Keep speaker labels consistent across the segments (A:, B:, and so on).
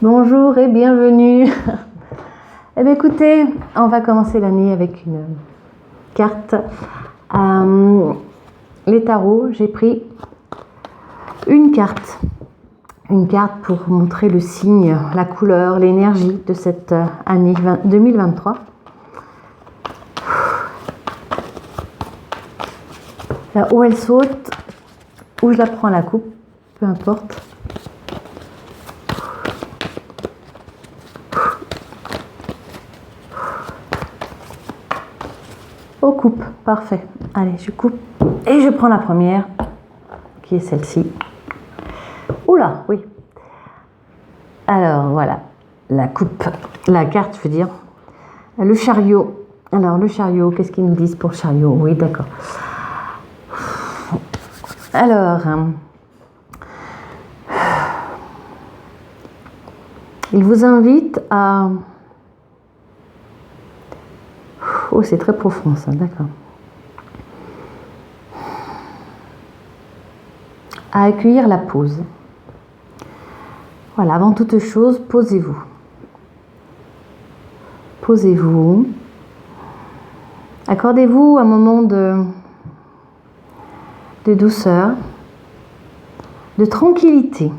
A: Bonjour et bienvenue. Eh bien écoutez, on va commencer l'année avec une carte. Les tarots, j'ai pris une carte pour montrer le signe, la couleur, l'énergie de cette année 2023. Là où elle saute, où je la prends à la coupe, peu importe. Oh, coupe, parfait. Allez, je coupe et je prends la première, qui est celle-ci. Oula, oui. Alors, voilà, la coupe, la carte, je veux dire. Le chariot. Alors, le chariot, qu'est-ce qu'ils nous disent pour le chariot? Oui, d'accord. Alors, il vous invite à... Oh, c'est très profond ça, d'accord. À accueillir la pause. Voilà, avant toute chose, posez-vous. Posez-vous. Accordez-vous un moment de douceur, de tranquillité.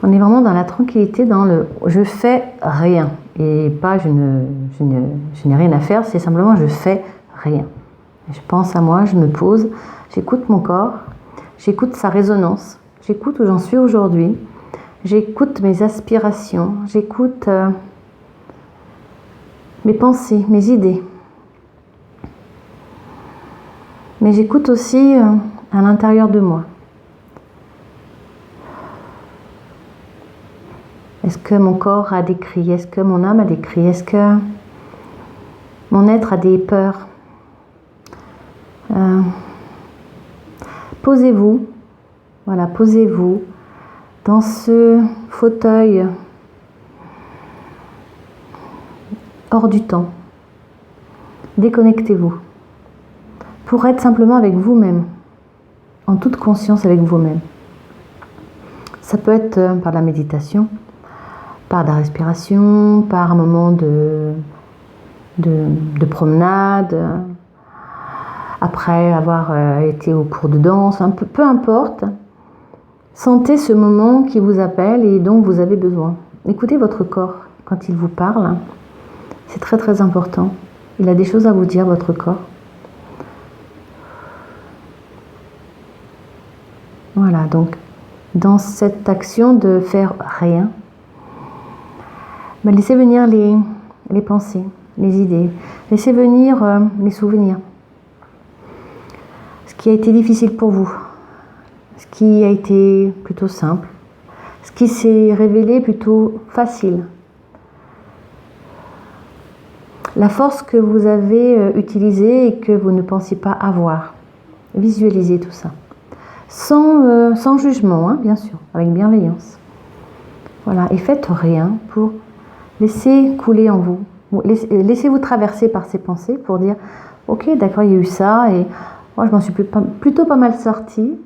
A: On est vraiment dans la tranquillité, dans le « je fais rien ». Et pas je n'ai rien à faire, c'est simplement je fais rien. Je pense à moi, je me pose, j'écoute mon corps, j'écoute sa résonance, j'écoute où j'en suis aujourd'hui, j'écoute mes aspirations, j'écoute mes pensées, mes idées. Mais j'écoute aussi à l'intérieur de moi. Est-ce que mon corps a des cris? Est-ce que mon âme a des cris? Est-ce que mon être a des peurs? Posez-vous, voilà, posez-vous dans ce fauteuil hors du temps. Déconnectez-vous pour être simplement avec vous-même, en toute conscience avec vous-même. Ça peut être par la méditation, par la respiration, par un moment de promenade, après avoir été au cours de danse, peu importe. Sentez ce moment qui vous appelle et dont vous avez besoin. Écoutez votre corps quand il vous parle. C'est très très important. Il a des choses à vous dire, votre corps. Voilà, donc dans cette action de faire rien, laissez venir les pensées, les idées. Laissez venir les souvenirs. Ce qui a été difficile pour vous. Ce qui a été plutôt simple. Ce qui s'est révélé plutôt facile. La force que vous avez utilisée et que vous ne pensiez pas avoir. Visualisez tout ça. Sans jugement, hein, bien sûr, avec bienveillance. Voilà, et faites rien pour laisser couler en vous. Laissez-vous traverser par ces pensées pour dire « Ok, d'accord, il y a eu ça et moi je m'en suis plutôt pas mal sortie.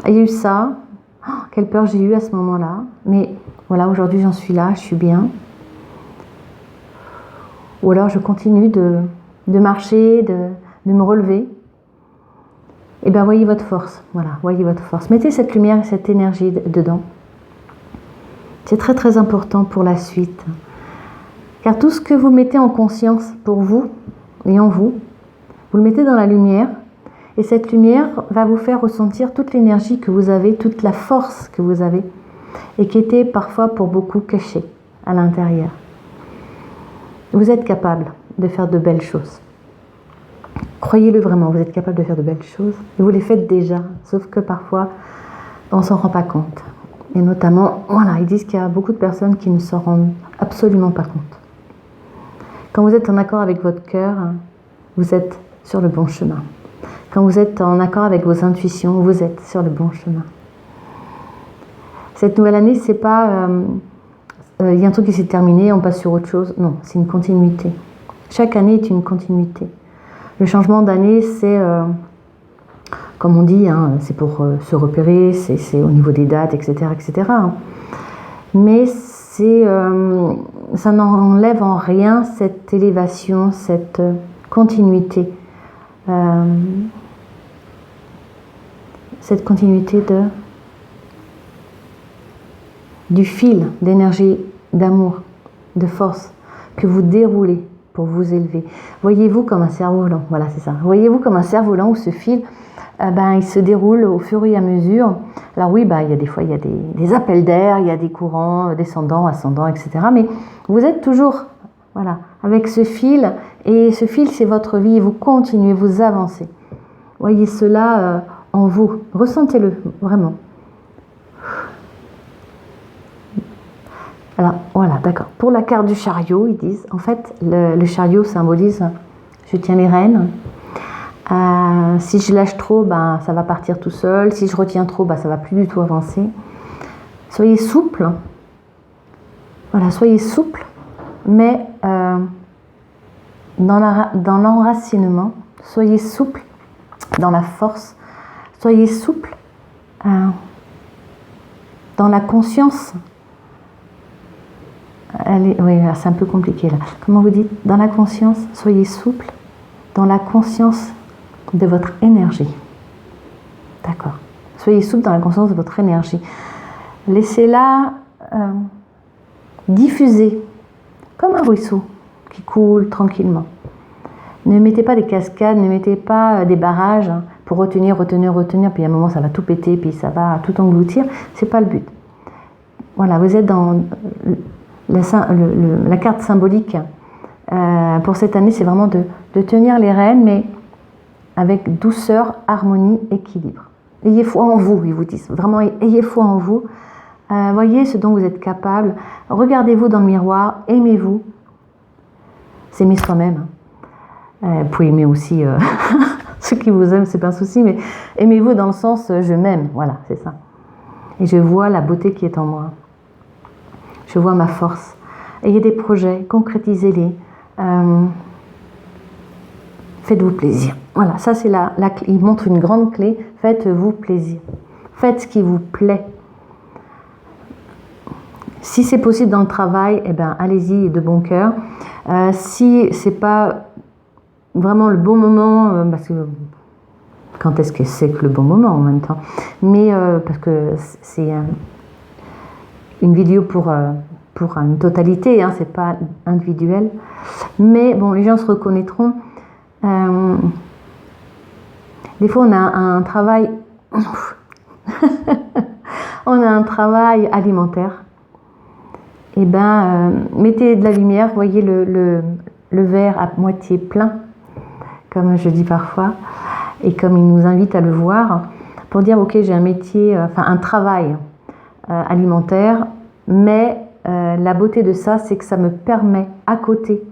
A: Il y a eu ça. Oh, quelle peur j'ai eue à ce moment-là. Mais voilà, aujourd'hui j'en suis là, je suis bien. » Ou alors je continue de marcher, de me relever. Et bien voyez votre force. Voilà, voyez votre force. Mettez cette lumière et cette énergie dedans. C'est très très important pour la suite. Car tout ce que vous mettez en conscience pour vous et en vous, vous le mettez dans la lumière. Et cette lumière va vous faire ressentir toute l'énergie que vous avez, toute la force que vous avez. Et qui était parfois pour beaucoup cachée à l'intérieur. Vous êtes capable de faire de belles choses. Croyez-le vraiment, vous êtes capable de faire de belles choses. Et vous les faites déjà, sauf que parfois, on ne s'en rend pas compte. Et notamment, voilà, ils disent qu'il y a beaucoup de personnes qui ne s'en rendent absolument pas compte. Quand vous êtes en accord avec votre cœur, vous êtes sur le bon chemin. Quand vous êtes en accord avec vos intuitions, vous êtes sur le bon chemin. Cette nouvelle année, c'est pas... il y a un truc qui s'est terminé, on passe sur autre chose. Non, c'est une continuité. Chaque année est une continuité. Le changement d'année, c'est comme on dit, hein, c'est pour se repérer, c'est au niveau des dates, etc. etc. Mais ça n'enlève en rien cette élévation, cette continuité. Cette continuité du fil d'énergie, d'amour, de force que vous déroulez pour vous élever. Voyez-vous comme un cerf-volant, voilà c'est ça. Voyez-vous comme un cerf-volant où ce fil, il se déroule au fur et à mesure. Alors oui, il y a des fois il y a des appels d'air, il y a des courants descendants, ascendants, etc. Mais vous êtes toujours, voilà, avec ce fil, et ce fil c'est votre vie, vous continuez, vous avancez. Voyez cela en vous, ressentez-le vraiment. Alors voilà, d'accord. Pour la carte du chariot, ils disent, en fait, le chariot symbolise, je tiens les rênes. Si je lâche trop, ça va partir tout seul. Si je retiens trop, ça va plus du tout avancer. Soyez souple. Voilà, soyez souple, mais dans l'enracinement, soyez souple dans la force, soyez souple dans la conscience. Oui, c'est un peu compliqué là. Comment vous dites? Dans la conscience, soyez souple dans la conscience de votre énergie. D'accord. Soyez souple dans la conscience de votre énergie. Laissez-la diffuser comme un ruisseau qui coule tranquillement. Ne mettez pas des cascades, ne mettez pas des barrages pour retenir, puis à un moment ça va tout péter, puis ça va tout engloutir. C'est pas le but. Voilà, vous êtes dans la carte symbolique pour cette année, c'est vraiment de tenir les rênes, mais avec douceur, harmonie, équilibre. Ayez foi en vous, ils vous disent. Vraiment, ayez foi en vous. Voyez ce dont vous êtes capable. Regardez-vous dans le miroir, aimez-vous. S'aimer soi-même. Vous pouvez aimer aussi ceux qui vous aiment, c'est pas un souci, mais aimez-vous dans le sens je m'aime. Voilà, c'est ça. Et je vois la beauté qui est en moi. Je vois ma force. Ayez des projets, concrétisez-les. Faites-vous plaisir. Voilà, ça c'est la clé. Il montre une grande clé. Faites-vous plaisir. Faites ce qui vous plaît. Si c'est possible dans le travail, allez-y de bon cœur. Si c'est pas vraiment le bon moment, parce que quand est-ce que c'est que le bon moment en même temps? Mais parce que c'est une vidéo pour une totalité, hein, c'est pas individuel. Mais bon, les gens se reconnaîtront. Des fois, on a un travail, on a un travail alimentaire. Et mettez de la lumière, voyez le verre à moitié plein, comme je dis parfois, et comme il nous invite à le voir, pour dire ok, j'ai un métier, un travail alimentaire, mais la beauté de ça, c'est que ça me permet à côté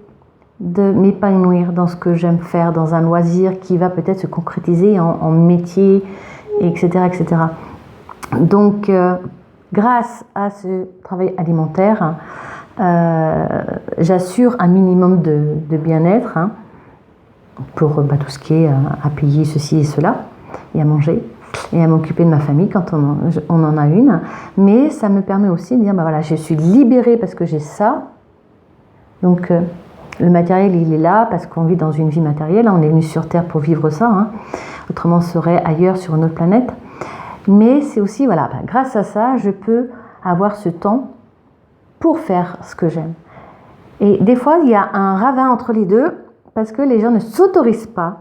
A: de m'épanouir dans ce que j'aime faire, dans un loisir qui va peut-être se concrétiser en métier, etc., etc. Donc, grâce à ce travail alimentaire, j'assure un minimum de bien-être pour tout ce qui est à payer ceci et cela, et à manger, et à m'occuper de ma famille quand on en a une. Mais ça me permet aussi de dire, voilà, je suis libérée parce que j'ai ça. Donc, le matériel, il est là parce qu'on vit dans une vie matérielle. On est venu sur Terre pour vivre ça. Autrement, on serait ailleurs sur une autre planète. Mais c'est aussi, voilà, grâce à ça, je peux avoir ce temps pour faire ce que j'aime. Et des fois, il y a un ravin entre les deux parce que les gens ne s'autorisent pas.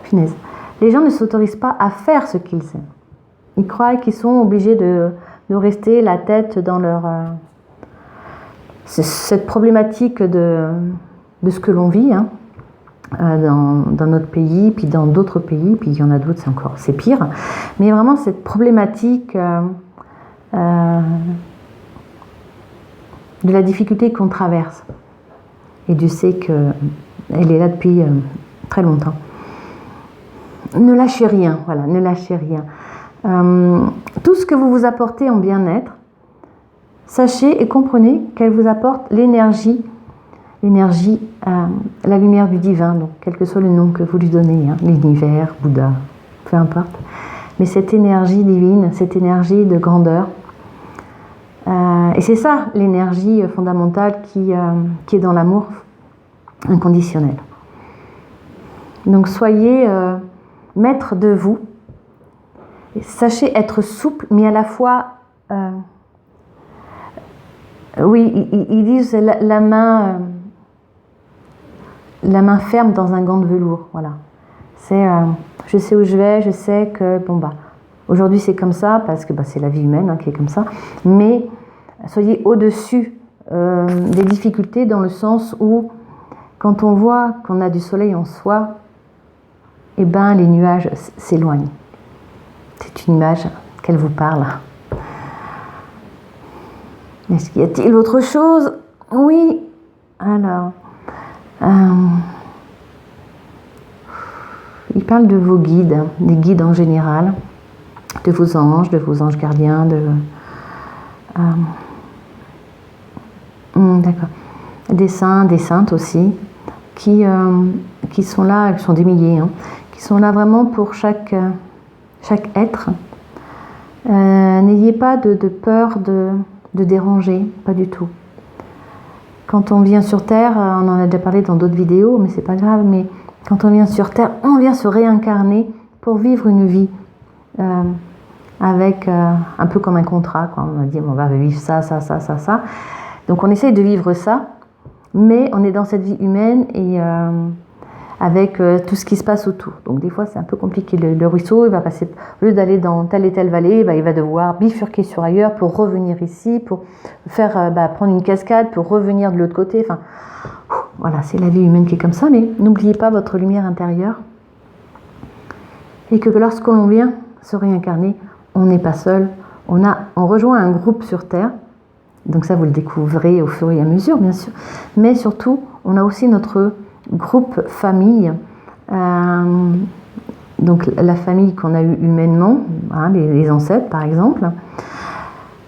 A: Punaise. Les gens ne s'autorisent pas à faire ce qu'ils aiment. Ils croient qu'ils sont obligés de rester la tête dans leur... cette problématique de ce que l'on vit, dans notre pays, puis dans d'autres pays, puis il y en a d'autres, c'est pire. Mais vraiment cette problématique de la difficulté qu'on traverse. Et Dieu sait qu'elle est là depuis très longtemps. Ne lâchez rien, voilà, ne lâchez rien. Tout ce que vous vous apportez en bien-être, sachez et comprenez qu'elle vous apporte l'énergie l'énergie, la lumière du divin, donc quel que soit le nom que vous lui donnez, hein, l'univers, Bouddha, peu importe. Mais cette énergie divine, cette énergie de grandeur, et c'est ça l'énergie fondamentale qui est dans l'amour inconditionnel. Donc soyez maître de vous, et sachez être souple, mais à la fois, oui, ils disent la main ferme dans un gant de velours, voilà. C'est, je sais où je vais, je sais que, bon bah, aujourd'hui c'est comme ça, parce que bah, c'est la vie humaine hein, qui est comme ça, mais soyez au-dessus des difficultés dans le sens où, quand on voit qu'on a du soleil en soi, eh ben, les nuages s'éloignent. C'est une image qu'elle vous parle. Est-ce qu'il y a-t-il autre chose? Oui, alors... il parle de vos guides, des guides en général, de vos anges gardiens, d'accord, des saints, des saintes aussi, qui sont là, qui sont des milliers, hein, qui sont là vraiment pour chaque être. N'ayez pas de peur de déranger, pas du tout. Quand on vient sur Terre, on en a déjà parlé dans d'autres vidéos, mais c'est pas grave, mais quand on vient sur Terre, on vient se réincarner pour vivre une vie avec un peu comme un contrat, quoi. On a dit on va vivre ça. Donc on essaye de vivre ça, mais on est dans cette vie humaine et avec tout ce qui se passe autour. Donc des fois c'est un peu compliqué. Le ruisseau, il va passer, au lieu d'aller dans telle et telle vallée, il va devoir bifurquer sur ailleurs pour revenir ici, pour faire prendre une cascade, pour revenir de l'autre côté. Enfin, voilà, c'est la vie humaine qui est comme ça, mais n'oubliez pas votre lumière intérieure. Et que lorsque l'on vient se réincarner, on n'est pas seul. On rejoint un groupe sur Terre. Donc ça, vous le découvrez au fur et à mesure, bien sûr. Mais surtout, on a aussi notre groupe famille. Donc la famille qu'on a eue humainement, hein, les ancêtres par exemple,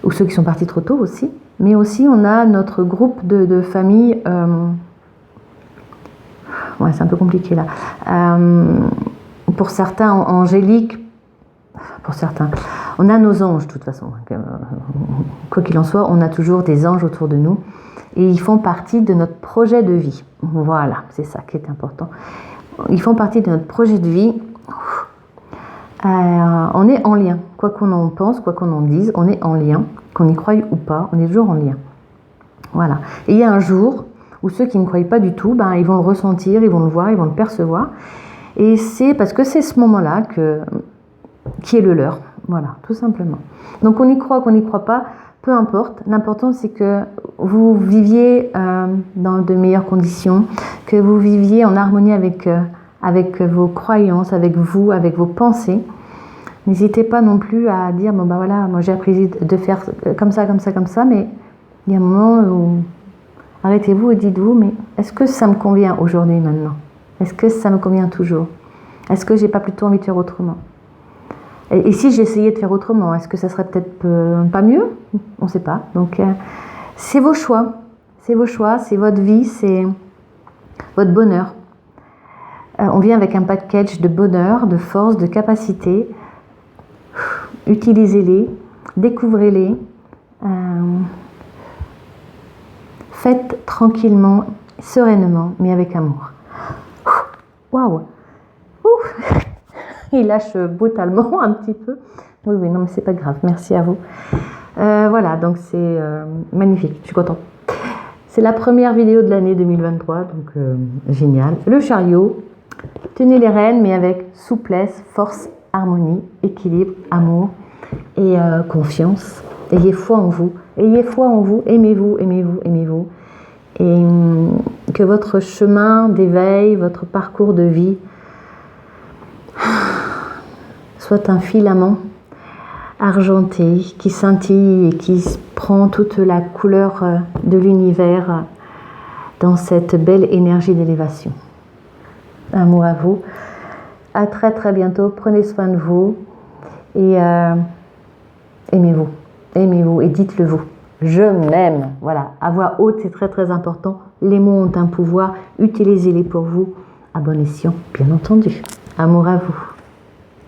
A: ou ceux qui sont partis trop tôt aussi. Mais aussi, on a notre groupe de famille... ouais, c'est un peu compliqué là. Pour certains, angéliques, pour certains, on a nos anges de toute façon. Quoi qu'il en soit, on a toujours des anges autour de nous et ils font partie de notre projet de vie. Voilà, c'est ça qui est important. Ils font partie de notre projet de vie. On est en lien, quoi qu'on en pense, quoi qu'on en dise, on est en lien, qu'on y croie ou pas, on est toujours en lien. Voilà. Et il y a un jour où ceux qui ne croient pas du tout, ils vont le ressentir, ils vont le voir, ils vont le percevoir. Et c'est parce que c'est ce moment-là qui est le leur. Voilà, tout simplement. Donc on y croit, qu'on n'y croit pas, peu importe. L'important c'est que vous viviez dans de meilleures conditions, que vous viviez en harmonie avec vos croyances, avec vous, avec vos pensées. N'hésitez pas non plus à dire, voilà, moi j'ai appris de faire comme ça, mais il y a un moment où arrêtez-vous et dites-vous, mais est-ce que ça me convient aujourd'hui, maintenant? Est-ce que ça me convient toujours? Est-ce que j'ai pas plutôt envie de faire autrement? Et si j'essayais de faire autrement, est-ce que ça serait peut-être pas mieux? On ne sait pas. Donc, c'est vos choix. C'est vos choix, c'est votre vie, c'est votre bonheur. On vient avec un package de bonheur, de force, de capacité. Utilisez-les, découvrez-les. Faites tranquillement, sereinement, mais avec amour. Waouh! Il lâche brutalement un petit peu. Oui, non, mais c'est pas grave. Merci à vous. Voilà, donc c'est magnifique. Je suis contente. C'est la première vidéo de l'année 2023, donc génial. Le chariot. Tenez les rênes, mais avec souplesse, force, harmonie, équilibre, amour et confiance. Ayez foi en vous. Ayez foi en vous. Aimez-vous, aimez-vous, aimez-vous. Et que votre chemin d'éveil, votre parcours de vie soit un filament argenté qui scintille et qui prend toute la couleur de l'univers dans cette belle énergie d'élévation. Amour à vous. À très très bientôt. Prenez soin de vous et aimez-vous. Aimez-vous et dites-le vous. Je m'aime. Voilà. À voix haute, c'est très très important. Les mots ont un pouvoir, utilisez-les pour vous. À bon escient, bien entendu. Amour à vous.